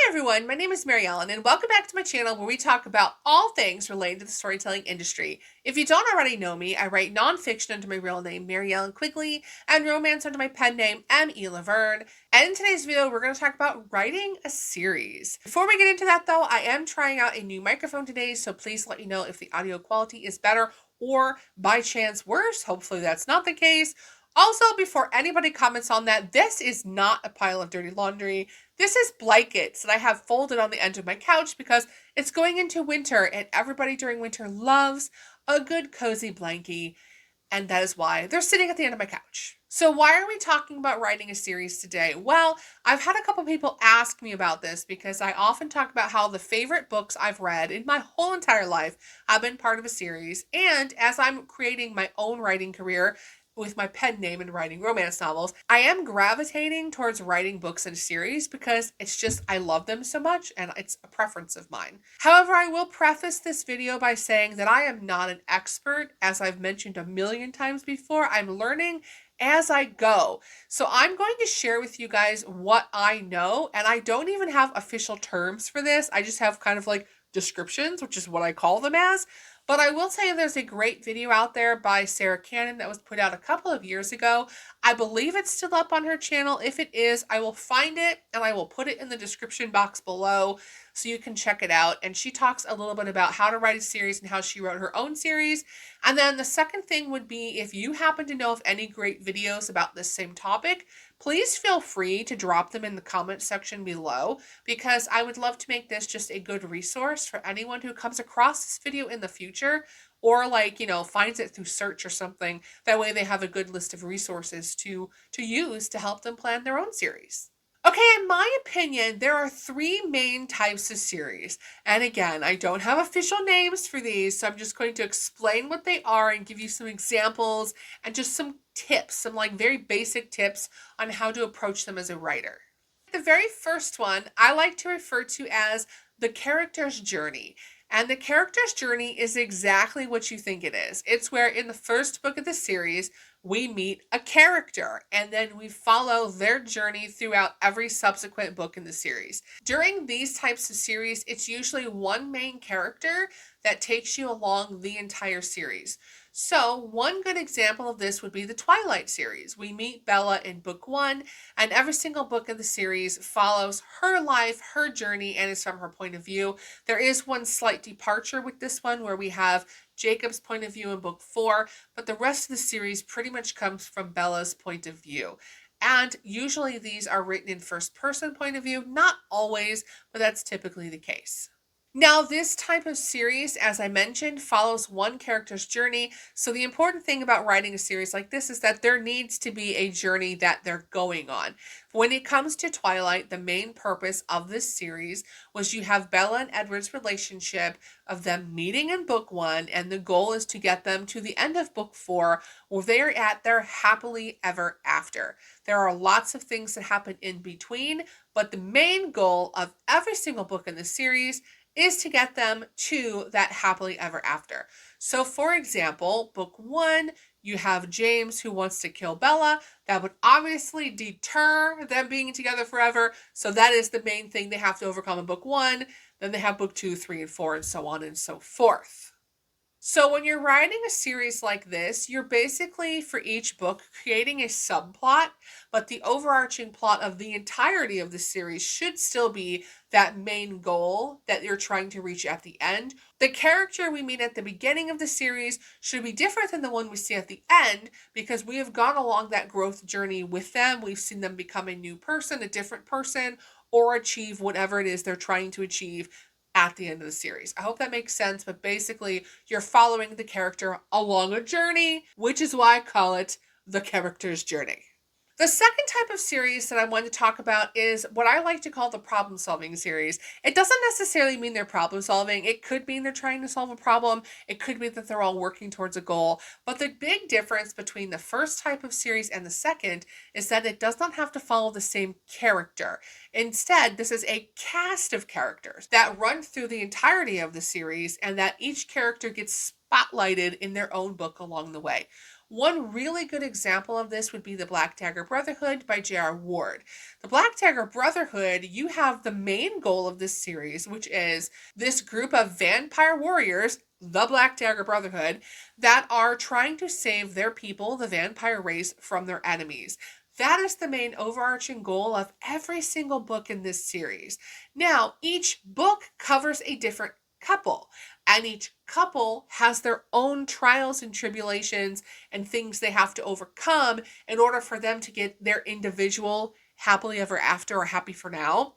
everyone, my name is Mary Ellen and welcome back to my channel where we talk about all things related to the storytelling industry. If you don't already know me, I write nonfiction under my real name, Mary Ellen Quigley, and romance under my pen name, M.E. Laverne. And in today's video, we're going to talk about writing a series. Before we get into that though, I am trying out a new microphone today, so please let me know if the audio quality is better or by chance worse. Hopefully that's not the case. Also, before anybody comments on that, this is not a pile of dirty laundry. This is blankets that I have folded on the end of my couch because it's going into winter and everybody during winter loves a good cozy blankie, and that is why they're sitting at the end of my couch. So why are we talking about writing a series today? Well, I've had a couple people ask me about this because I often talk about how the favorite books I've read in my whole entire life have been part of a series, and as I'm creating my own writing career with my pen name and writing romance novels, I am gravitating towards writing books in a series because it's just, I love them so much and it's a preference of mine. However, I will preface this video by saying that I am not an expert. As I've mentioned a million times before, I'm learning as I go. So I'm going to share with you guys what I know, and I don't even have official terms for this. I just have kind of like descriptions, which is what I call them as. But I will say there's a great video out there by Sarah Cannon that was put out a couple of years ago. I believe it's still up on her channel. If it is, I will find it and I will put it in the description box below so you can check it out. And she talks a little bit about how to write a series and how she wrote her own series. And then the second thing would be, if you happen to know of any great videos about this same topic, please feel free to drop them in the comment section below, because I would love to make this just a good resource for anyone who comes across this video in the future, or finds it through search or something. That way they have a good list of resources to use to help them plan their own series. Okay, in my opinion, there are three main types of series. And again, I don't have official names for these, so I'm just going to explain what they are and give you some examples and just some tips, some very basic tips on how to approach them as a writer. The very first one I like to refer to as the character's journey. And the character's journey is exactly what you think it is. It's where in the first book of the series, we meet a character and then we follow their journey throughout every subsequent book in the series. During these types of series, it's usually one main character that takes you along the entire series. So one good example of this would be the Twilight series. We meet Bella in book 1, and every single book of the series follows her life, her journey, and is from her point of view. There is one slight departure with this one where we have Jacob's point of view in book 4, but the rest of the series pretty much comes from Bella's point of view. And usually these are written in first person point of view, not always, but that's typically the case. Now, this type of series, as I mentioned, follows one character's journey. So the important thing about writing a series like this is that there needs to be a journey that they're going on. When it comes to Twilight, the main purpose of this series was you have Bella and Edward's relationship of them meeting in book 1, and the goal is to get them to the end of book 4 where they're at their happily ever after. There are lots of things that happen in between, but the main goal of every single book in the series is to get them to that happily ever after. So for example, book 1, you have James who wants to kill Bella. That would obviously deter them being together forever. So that is the main thing they have to overcome in book 1. Then they have book 2, 3, and 4, and so on and so forth. So when you're writing a series like this, you're basically, for each book, creating a subplot, but the overarching plot of the entirety of the series should still be that main goal that you're trying to reach at the end. The character we meet at the beginning of the series should be different than the one we see at the end, because we have gone along that growth journey with them. We've seen them become a new person, a different person, or achieve whatever it is they're trying to achieve at the end of the series. I hope that makes sense, but basically you're following the character along a journey, which is why I call it the character's journey. The second type of series that I want to talk about is what I like to call the problem-solving series. It doesn't necessarily mean they're problem-solving. It could mean they're trying to solve a problem. It could mean that they're all working towards a goal. But the big difference between the first type of series and the second is that it does not have to follow the same character. Instead, this is a cast of characters that run through the entirety of the series, and that each character gets spotlighted in their own book along the way. One really good example of this would be the Black Dagger Brotherhood by J.R. Ward. The Black Dagger Brotherhood, you have the main goal of this series, which is this group of vampire warriors, the Black Dagger Brotherhood, that are trying to save their people, the vampire race, from their enemies. That is the main overarching goal of every single book in this series. Now, each book covers a different couple, and each couple has their own trials and tribulations and things they have to overcome in order for them to get their individual happily ever after or happy for now.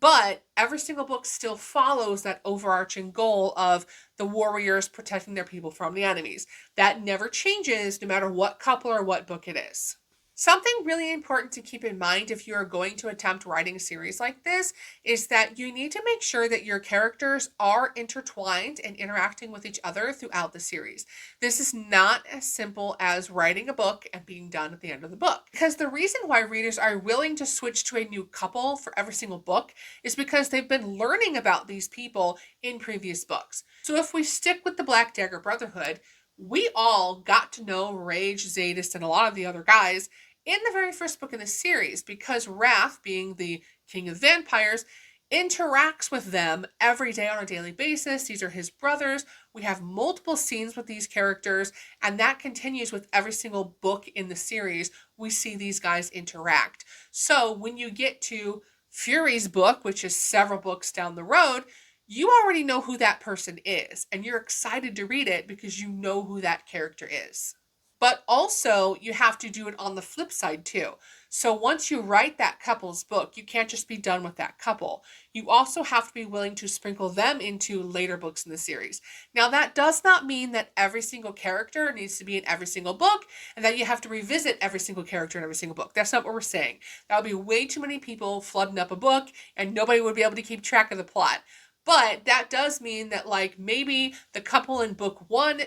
But every single book still follows that overarching goal of the warriors protecting their people from the enemies. That never changes no matter what couple or what book it is. Something really important to keep in mind if you are going to attempt writing a series like this is that you need to make sure that your characters are intertwined and interacting with each other throughout the series. This is not as simple as writing a book and being done at the end of the book. Because the reason why readers are willing to switch to a new couple for every single book is because they've been learning about these people in previous books. So if we stick with the Black Dagger Brotherhood, we all got to know Rage, Zadis, and a lot of the other guys in the very first book in the series because Wrath, being the king of vampires, interacts with them every day on a daily basis. These are his brothers. We have multiple scenes with these characters, and that continues with every single book in the series. We see these guys interact. So when you get to Fury's book, which is several books down the road, you already know who that person is, and you're excited to read it because you know who that character is. But also, you have to do it on the flip side too. So once you write that couple's book, you can't just be done with that couple. You also have to be willing to sprinkle them into later books in the series. Now, that does not mean that every single character needs to be in every single book and that you have to revisit every single character in every single book. That's not what we're saying. That would be way too many people flooding up a book and nobody would be able to keep track of the plot. But that does mean that, like, maybe the couple in book 1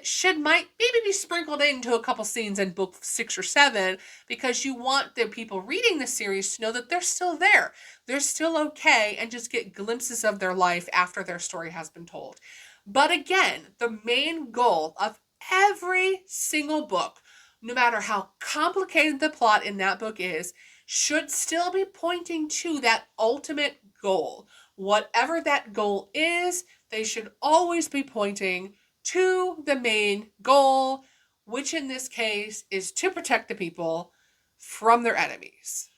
might maybe be sprinkled into a couple scenes in book 6 or 7 because you want the people reading the series to know that they're still there. They're still okay and just get glimpses of their life after their story has been told. But again, the main goal of every single book, no matter how complicated the plot in that book is, should still be pointing to that ultimate goal. Whatever that goal is, they should always be pointing to the main goal, which in this case is to protect the people from their enemies.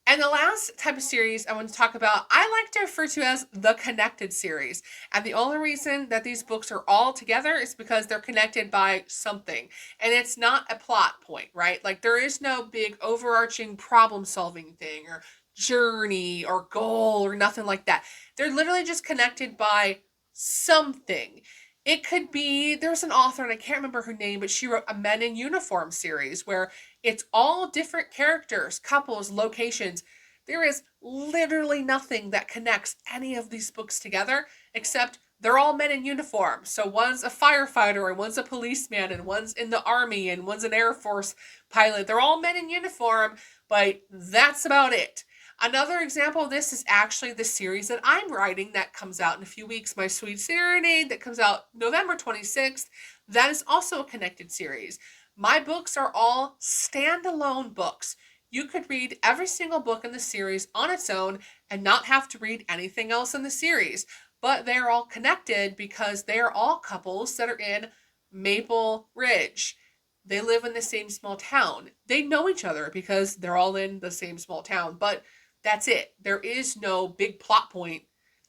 And the last type of series I want to talk about, I like to refer to as the connected series. And the only reason that these books are all together is because they're connected by something. And it's not a plot point, right? Like there is no big overarching problem solving thing or journey or goal or nothing like that. They're literally just connected by something. It could be, there's an author, and I can't remember her name, but she wrote a Men in Uniform series where it's all different characters, couples, locations. There is literally nothing that connects any of these books together except they're all men in uniform. So one's a firefighter and one's a policeman and one's in the army and one's an Air Force pilot. They're all men in uniform, but that's about it. Another example of this is actually the series that I'm writing that comes out in a few weeks, My Sweet Serenade, that comes out November 26th. That is also a connected series. My books are all standalone books. You could read every single book in the series on its own and not have to read anything else in the series. But they're all connected because they are all couples that are in Maple Ridge. They live in the same small town. They know each other because they're all in the same small town. But that's it. There is no big plot point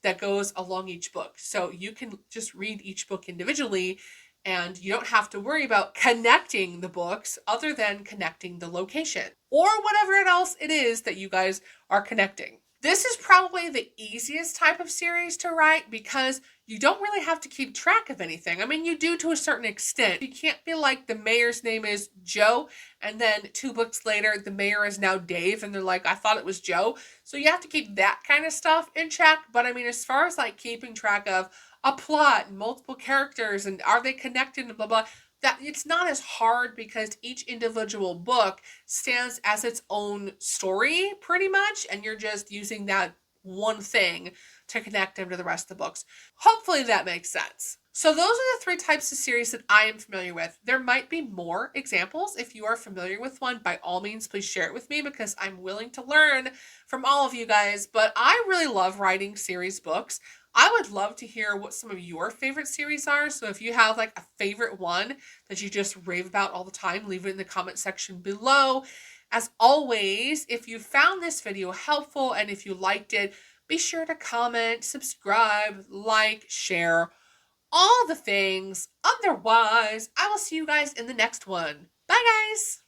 that goes along each book. So you can just read each book individually and you don't have to worry about connecting the books other than connecting the location or whatever else it is that you guys are connecting. This is probably the easiest type of series to write because you don't really have to keep track of anything. I mean, you do to a certain extent. You can't be like the mayor's name is Joe, and then 2 books later, the mayor is now Dave, and they're like, I thought it was Joe. So you have to keep that kind of stuff in check. But I mean, as far as like keeping track of a plot and multiple characters and are they connected and blah, blah, that it's not as hard because each individual book stands as its own story pretty much, and you're just using that one thing to connect them to the rest of the books. Hopefully that makes sense. So those are the three types of series that I am familiar with. There might be more examples. If you are familiar with one, by all means, please share it with me because I'm willing to learn from all of you guys. But I really love writing series books. I would love to hear what some of your favorite series are. So if you have like a favorite one that you just rave about all the time, leave it in the comment section below. As always, if you found this video helpful and if you liked it, be sure to comment, subscribe, like, share, all the things. Otherwise, I will see you guys in the next one. Bye, guys.